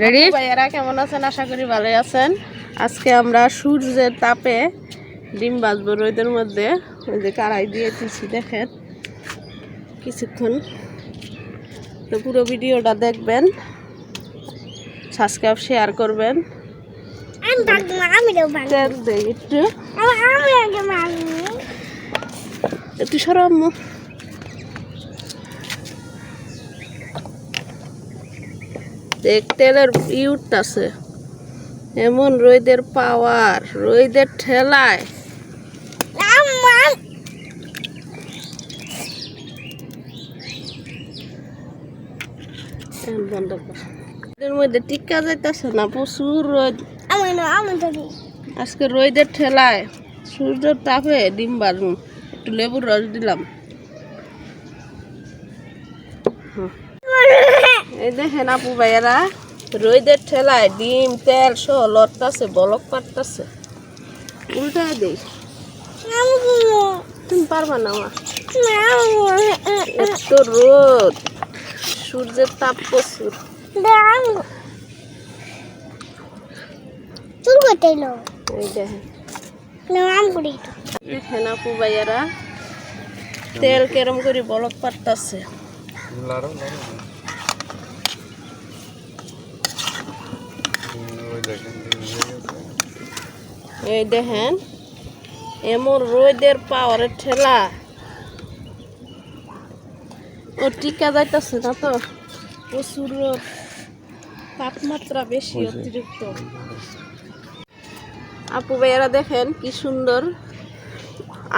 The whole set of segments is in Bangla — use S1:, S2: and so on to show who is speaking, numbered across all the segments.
S1: রেডি ভাইয়ারা কেমন আছেন? আশা করি ভালোই আছেন। আজকে আমরা সূর্যের তাপে ডিম ভাজবো রোদের মধ্যে। ওই যে কড়াই দিয়ে দিচ্ছি, দেখেন কিছুক্ষণ। তো পুরো ভিডিওটা দেখবেন, সাবস্ক্রাইব শেয়ার করবেন। তেল দেই একটু সরম। তেলের ইউটটাছে এমন রোদের পাওয়ার, রোদের ঠেলায় বন্ধ কর। এর মধ্যে টিকা যাইতেছে না, প্রচুর রোদ। আজকে রোদের ঠেলায় সূর্যের তাপে ডিম ভাজুন। একটু লেবুর রস দিলাম। এই দেখেন আপু ভাইয়ারা, রোদের ঠেলায় ডিম তেল সহ লড়তাছে, বলক পারতাছে। উল্টায় দেই, তুমি পারবা না মা। এত রোদ, সূর্যের তাপ প্রচুর। এই দেখেন আপু ভাইয়ারা, তেল কেরম করে বলক পারতাছে। এই দেখেন এমন রোদের পাওয়ারের ঠেলা, ও টিকা যাইতেছে না তো, প্রচুর রোদ, তাপমাত্রা বেশি অতিরিক্ত। আপু ভাইয়ারা দেখেন কি সুন্দর,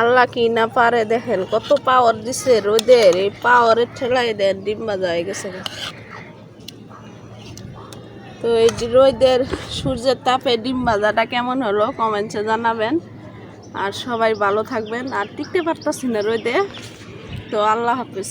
S1: আল্লাহ কি না পারে, দেখেন কত পাওয়ার দিছে রোদের। এই পাওয়ারের ঠেলায় দেন ডিম ভাজা হয়ে গেছে। তো এই রোদের সূর্যের তাপে ডিম ভাজাটা কেমন হলো কমেন্টসে জানাবেন। আর সবাই ভালো থাকবেন। আর টিকতে পারতাছি না রোদে। তো আল্লাহ হাফেজ।